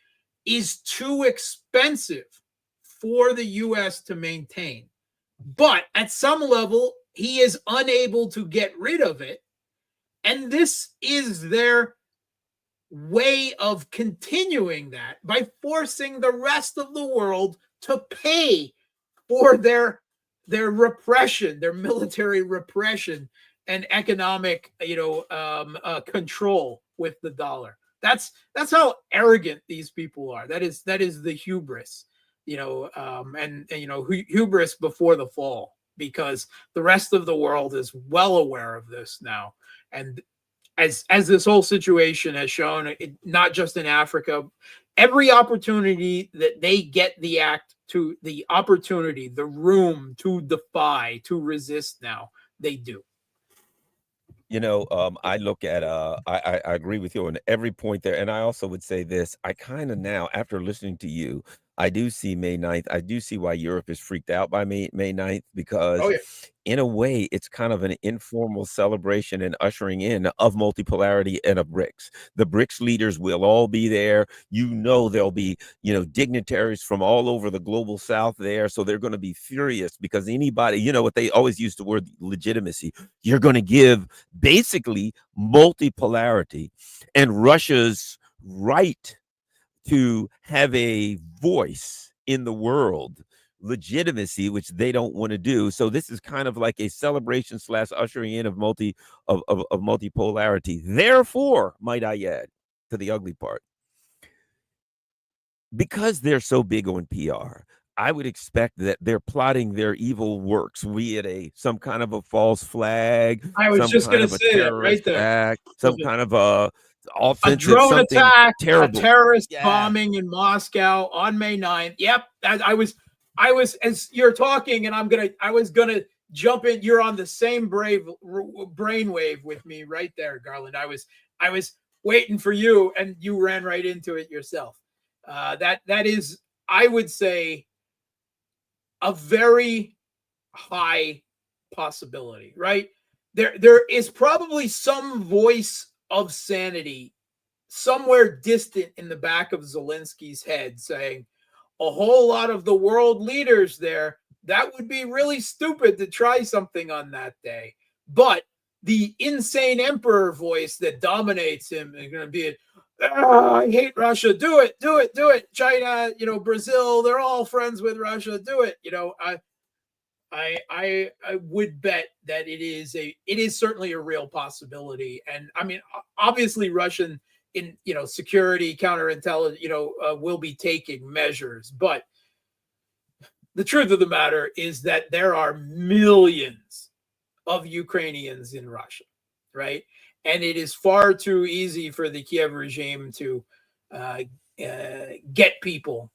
is too expensive for the U.S. to maintain. But at some level, he is unable to get rid of it. And this is their way of continuing that by forcing the rest of the world to pay for their repression, their military repression and economic control with the dollar. That's how arrogant these people are. That is the hubris, hubris before the fall, because the rest of the world is well aware of this now. And as this whole situation has shown, not just in Africa, every opportunity that they get the room to defy, to resist now, they do. I look at I agree with you on every point there, and I also would say this: I kind of now, after listening to you, I do see May 9th. I do see why Europe is freaked out by May 9th, Oh because yeah. in a way, it's kind of an informal celebration and ushering in of multipolarity and of BRICS. The BRICS leaders will all be there. There'll be, dignitaries from all over the global south there. So they're going to be furious because anybody, what they always use the word legitimacy. You're going to give basically multipolarity and Russia's right to have a voice in the world, legitimacy, which they don't want to do. So this is kind of like a celebration slash ushering in of multipolarity. Therefore, might I add, to the ugly part, because they're so big on PR, I would expect that they're plotting their evil works, be it some kind of a false flag, I was some just kind gonna of a say that right terrorist there. act, some kind of a A offensive, drone something attack, a terrible. terrorist Yeah. bombing in Moscow on May 9th. Yep. I was, as you're talking, and I was gonna jump in. You're on the same brainwave with me right there, Garland. I was waiting for you, and you ran right into it yourself. That is, I would say, a very high possibility, right? There is probably some voice of sanity somewhere distant in the back of Zelensky's head saying, a whole lot of the world leaders there, that would be really stupid to try something on that day. But the insane emperor voice that dominates him is going to be, I hate Russia. Do it, do it, do it. China, Brazil, they're all friends with Russia. Do it. I would bet that it is certainly a real possibility. And I mean, obviously Russian security, counterintelligence, will be taking measures. But the truth of the matter is that there are millions of Ukrainians in Russia, right? And it is far too easy for the Kiev regime to get people,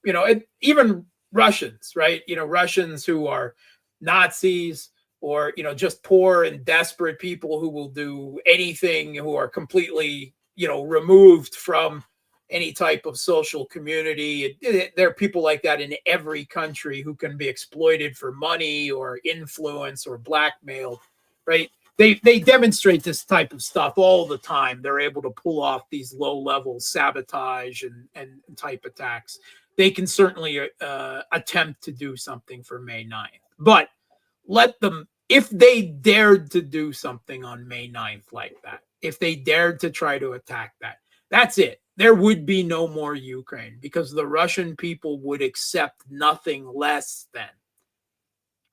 even Russians, right? Russians who are Nazis or, just poor and desperate people who will do anything, who are completely, removed from any type of social community. There are people like that in every country who can be exploited for money or influence or blackmailed, right? They demonstrate this type of stuff all the time. They're able to pull off these low-level sabotage and type attacks. They can certainly attempt to do something for May 9th. But let them, if they dared to do something on May 9th like that, if they dared to try to attack that, that's it. There would be no more Ukraine because the Russian people would accept nothing less than,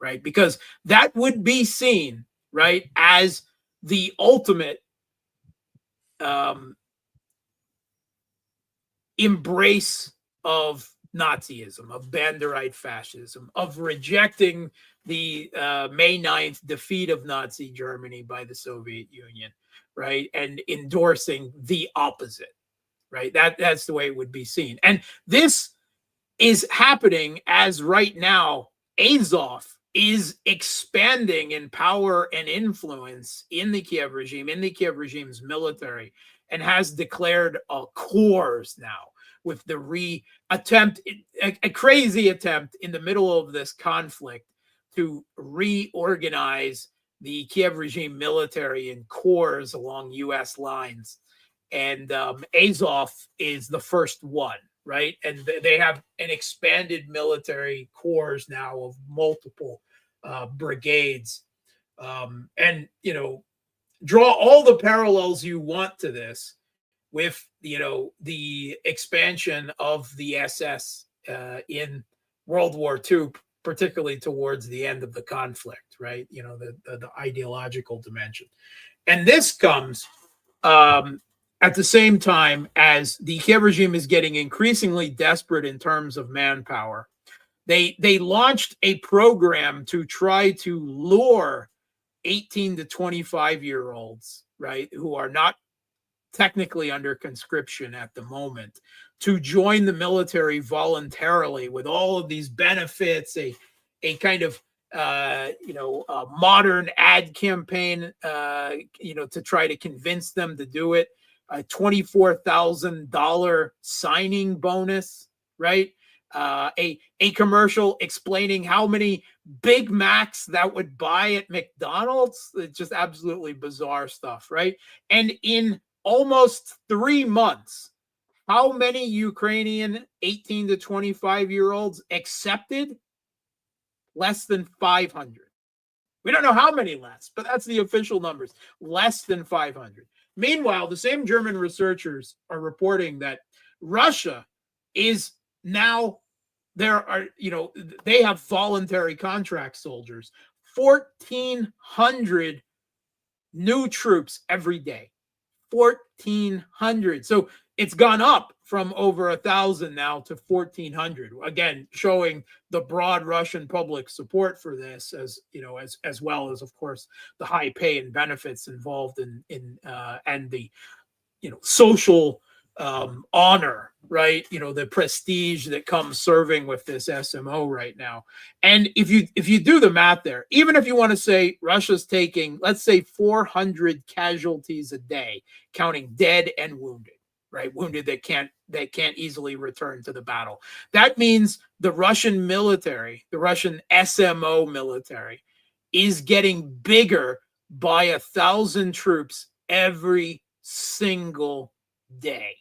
right? Because that would be seen, right, as the ultimate embrace of Nazism, of Banderite fascism, of rejecting the May 9th defeat of Nazi Germany by the Soviet Union, right? And endorsing the opposite, right? That's the way it would be seen. And this is happening as right now Azov is expanding in power and influence in the Kiev regime, in the Kiev regime's military, and has declared cores now with the a crazy attempt in the middle of this conflict to reorganize the Kiev regime military in corps along U.S. lines. And Azov is the first one, right? And they have an expanded military corps now of multiple brigades. And, draw all the parallels you want to this with, the expansion of the SS in World War II, particularly towards the end of the conflict, right? The ideological dimension. And this comes at the same time as the Kiev regime is getting increasingly desperate in terms of manpower. They launched a program to try to lure 18 to 25-year-olds, right, who are not technically under conscription at the moment, to join the military voluntarily with all of these benefits, a kind of a modern ad campaign, to try to convince them to do it. A $24,000 signing bonus, right? a commercial explaining how many Big Macs that would buy at McDonald's. It's just absolutely bizarre stuff, right? And in almost 3 months, how many Ukrainian 18 to 25-year-olds accepted? Less than 500. We don't know how many less, but that's the official numbers. Less than 500. Meanwhile, the same German researchers are reporting that Russia is now, they have voluntary contract soldiers, 1,400 new troops every day. 1,400. So it's gone up from over 1,000 now to 1,400. Again, showing the broad Russian public support for this, as well as, of course, the high pay and benefits involved in and the social honor, right? The prestige that comes serving with this SMO right now. And if you do the math there, even if you want to say Russia's taking, let's say, 400 casualties a day, counting dead and wounded, right? Wounded that can't easily return to the battle. That means the Russian military, the Russian SMO military, is getting bigger by 1,000 troops every single day.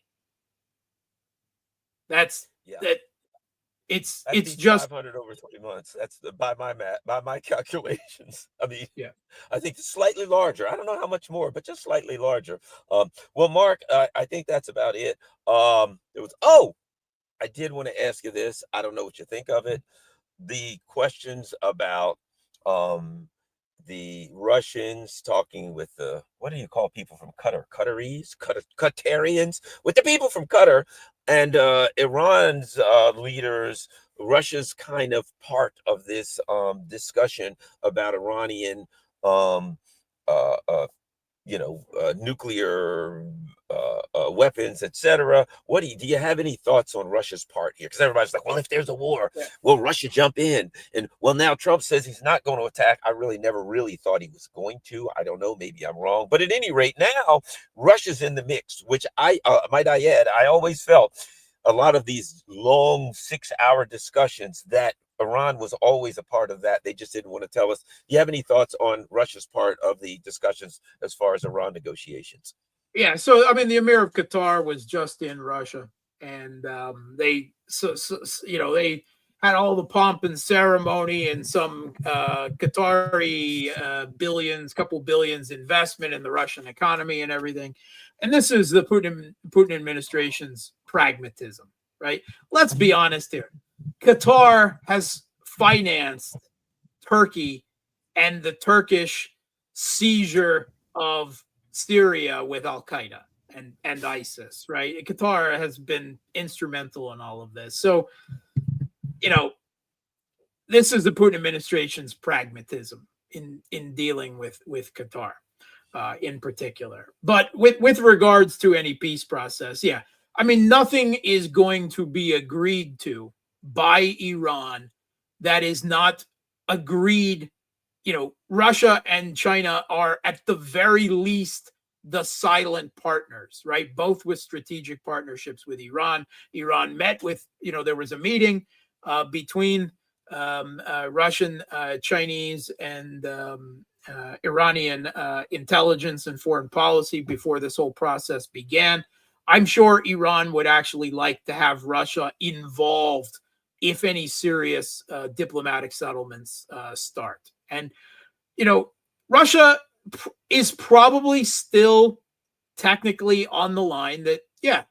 That it's just 500 over 3 months. That's by my calculations. I mean, yeah. I think it's slightly larger. I don't know how much more, but just slightly larger. Well, Mark, I think that's about it. I did want to ask you this. I don't know what you think of it. The questions about the Russians talking with the, what do you call people from Qatar? Qatarians, with the people from Qatar, and Iran's leaders. Russia's kind of part of this discussion about Iranian nuclear weapons, etc. What do you have any thoughts on Russia's part here? Because everybody's like, well, if there's a war, will Russia jump in? And well, now Trump says he's not going to attack. I really never really thought he was going to. I don't know, maybe I'm wrong, but at any rate, now Russia's in the mix, which I might I add, I always felt a lot of these long 6-hour discussions that Iran was always a part of that. They just didn't want to tell us. Do you have any thoughts on Russia's part of the discussions as far as Iran negotiations? Yeah, so I mean, the Emir of Qatar was just in Russia, and they had all the pomp and ceremony and some Qatari couple billions investment in the Russian economy and everything. And this is the Putin administration's pragmatism, right? Let's be honest here. Qatar has financed Turkey and the Turkish seizure of Syria with Al-Qaeda and ISIS, right? Qatar has been instrumental in all of this. So, this is the Putin administration's pragmatism in dealing with Qatar in particular. But with regards to any peace process, yeah, I mean, nothing is going to be agreed to by Iran that is not agreed. Russia and China are at the very least the silent partners, right? Both with strategic partnerships with Iran. Iran met with, there was a meeting between Russian, Chinese, and Iranian intelligence and foreign policy before this whole process began. I'm sure Iran would actually like to have Russia involved if any serious diplomatic settlements start. And, Russia is probably still technically on the line that, yeah,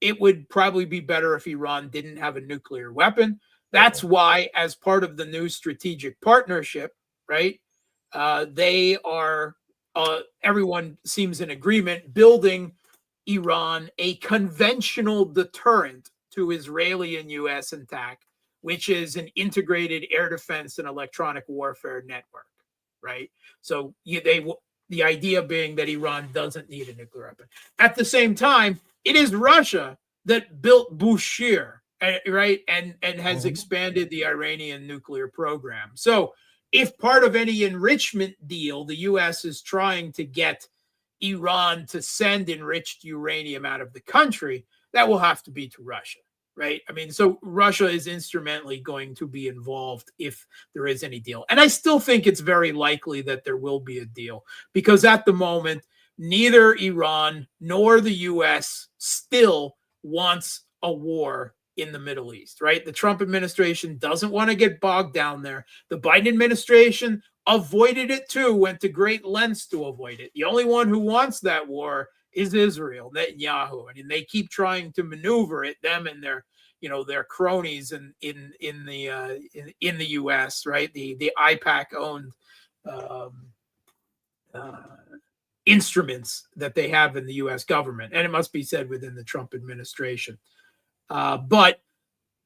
it would probably be better if Iran didn't have a nuclear weapon. That's why, as part of the new strategic partnership, right, they are, everyone seems in agreement, building Iran a conventional deterrent to Israeli and U.S. attack, which is an integrated air defense and electronic warfare network, right? So the idea being that Iran doesn't need a nuclear weapon. At the same time, it is Russia that built Bushehr, right, and has expanded the Iranian nuclear program. So if part of any enrichment deal, the U.S. is trying to get Iran to send enriched uranium out of the country, that will have to be to Russia. right? I mean, so Russia is instrumentally going to be involved if there is any deal. And I still think it's very likely that there will be a deal, because at the moment, neither Iran nor the US still wants a war in the Middle East, right? The Trump administration doesn't want to get bogged down there. The Biden administration avoided it too, went to great lengths to avoid it. The only one who wants that war is Israel, Netanyahu. I mean, they keep trying to maneuver it, them and their, their cronies in the U.S., right? The IPAC owned instruments that they have in the U.S. government, and it must be said within the Trump administration. But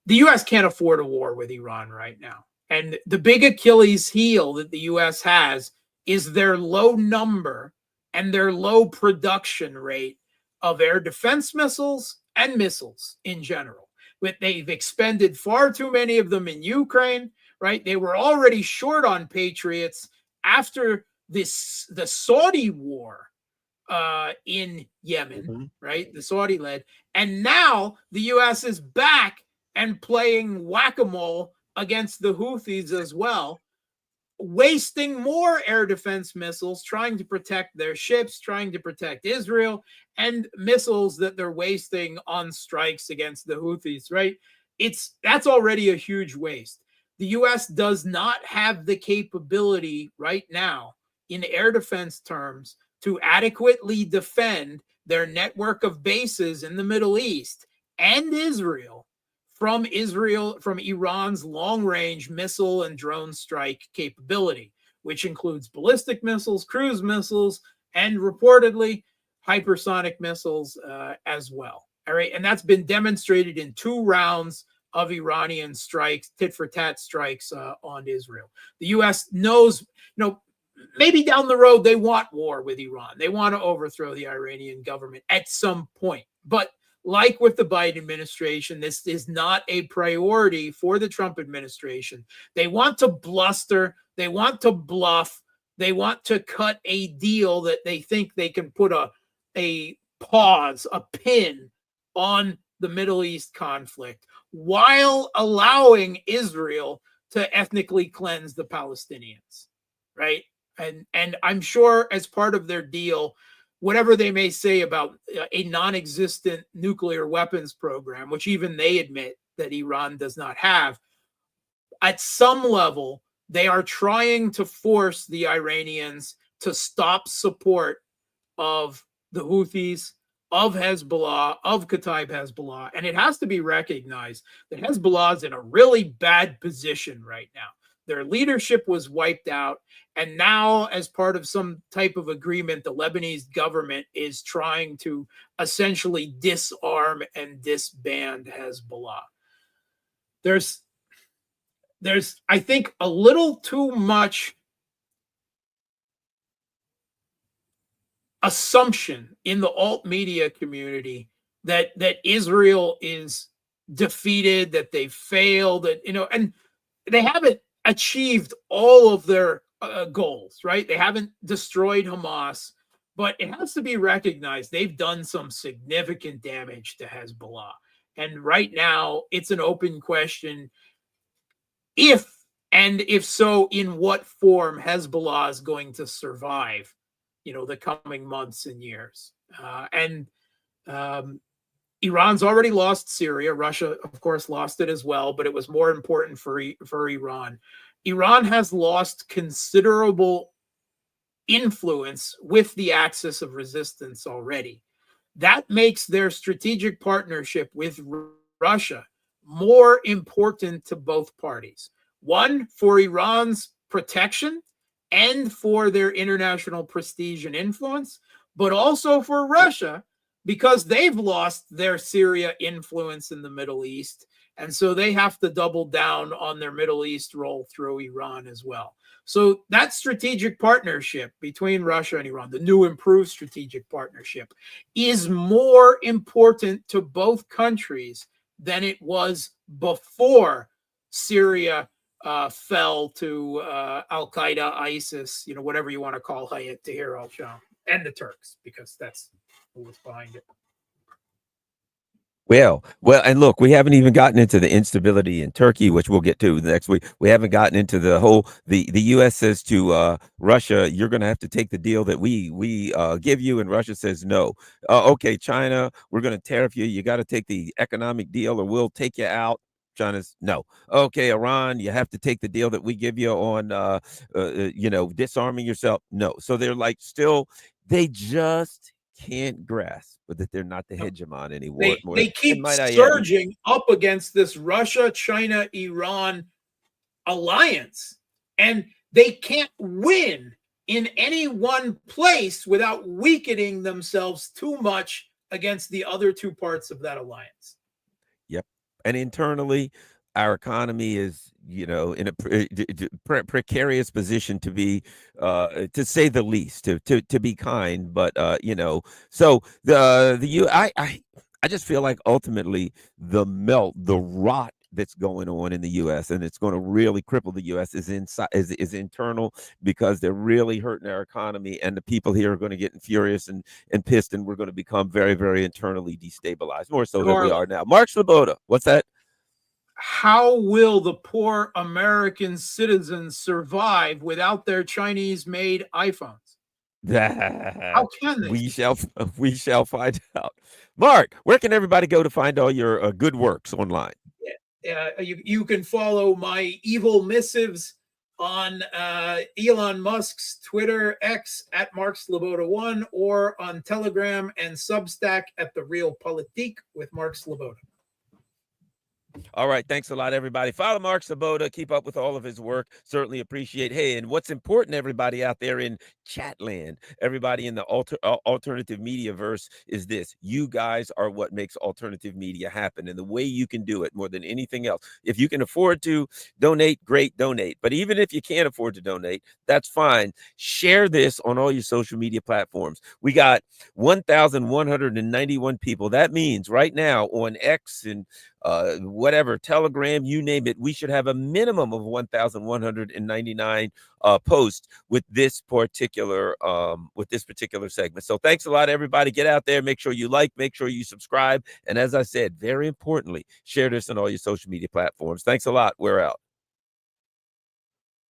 the U.S. can't afford a war with Iran right now. And the big Achilles heel that the U.S. has is their low number and their low production rate of air defense missiles and missiles in general. But they've expended far too many of them in Ukraine, right? They were already short on Patriots after the Saudi war in Yemen, right? The Saudi-led. And now the U.S. is back and playing whack-a-mole against the Houthis as well, wasting more air defense missiles, trying to protect their ships, trying to protect Israel, and missiles that they're wasting on strikes against the Houthis, right? That's already a huge waste. The U.S. does not have the capability right now in air defense terms to adequately defend their network of bases in the Middle East and Israel from Iran's long-range missile and drone strike capability, which includes ballistic missiles, cruise missiles, and reportedly hypersonic missiles as well. All right, and that's been demonstrated in 2 rounds of Iranian strikes, tit-for-tat strikes on Israel. The U.S. knows, maybe down the road they want war with Iran. They want to overthrow the Iranian government at some point. But like with the Biden administration, this is not a priority for the Trump administration. They want to bluster. They want to bluff. They want to cut a deal that they think they can put a pause, a pin on the Middle East conflict while allowing Israel to ethnically cleanse the Palestinians, right? And I'm sure as part of their deal, whatever they may say about a non-existent nuclear weapons program, which even they admit that Iran does not have, at some level, they are trying to force the Iranians to stop support of the Houthis, of Hezbollah, of Kataib Hezbollah. And it has to be recognized that Hezbollah is in a really bad position right now. Their leadership was wiped out. And now, as part of some type of agreement, the Lebanese government is trying to essentially disarm and disband Hezbollah. There's I think, a little too much assumption in the alt media community that Israel is defeated, that they failed, that, and they haven't achieved all of their goals, right? They haven't destroyed Hamas, but it has to be recognized they've done some significant damage to Hezbollah. And right now, it's an open question if so, in what form Hezbollah is going to survive, the coming months and years. Iran's already lost Syria. Russia, of course, lost it as well, but it was more important for Iran. Iran has lost considerable influence with the axis of resistance already. That makes their strategic partnership with Russia more important to both parties. One, for Iran's protection and for their international prestige and influence, but also for Russia because they've lost their Syria influence in the Middle East. And so they have to double down on their Middle East role through Iran as well. So that strategic partnership between Russia and Iran, the new improved strategic partnership, is more important to both countries than it was before Syria fell to Al-Qaeda, ISIS, whatever you want to call Hayat Tahrir al-Sham, and the Turks, because that's who was behind it. Well, and look, we haven't even gotten into the instability in Turkey, which we'll get to next week. We haven't gotten into the whole the U.S. says to Russia, you're going to have to take the deal that we give you, and Russia says no. Okay, China, we're going to tariff you. You got to take the economic deal, or we'll take you out. China's no. Okay, Iran, you have to take the deal that we give you on, disarming yourself. No. So they're like still, they just can't grasp, but that they're not the hegemon anymore. They And keep might I add, surging up against this Russia, China, Iran alliance, and they can't win in any one place without weakening themselves too much against the other two parts of that alliance. yep. And internally, our economy is, in a precarious position to be, to say the least, to be kind. But so I just feel like ultimately the rot that's going on in the U.S. and it's going to really cripple the U.S. is inside, is internal, because they're really hurting our economy, and the people here are going to get furious and pissed, and we're going to become very, very internally destabilized, more so than we are now. Mark Sleboda, what's that? How will the poor American citizens survive without their Chinese-made iPhones? How can they? we shall find out. Mark, where can everybody go to find all your good works online? You can follow my evil missives on Elon Musk's Twitter X at Mark Sleboda1, or on Telegram and Substack at The Real Politique with Mark Sleboda. All right. Thanks a lot, everybody. Follow Mark Sleboda. Keep up with all of his work. Certainly appreciate. Hey, and what's important, everybody out there in Chatland, everybody in the alternative media verse, is this: you guys are what makes alternative media happen. And the way you can do it more than anything else, if you can afford to donate, great, donate. But even if you can't afford to donate, that's fine. Share this on all your social media platforms. We got 1,191 people. That means right now on X and whatever, Telegram, you name it, we should have a minimum of 1,199 posts with this particular segment. So thanks a lot, everybody. Get out there, make sure you like, make sure you subscribe, and as I said, very importantly, share this on all your social media platforms. Thanks a lot. We're out.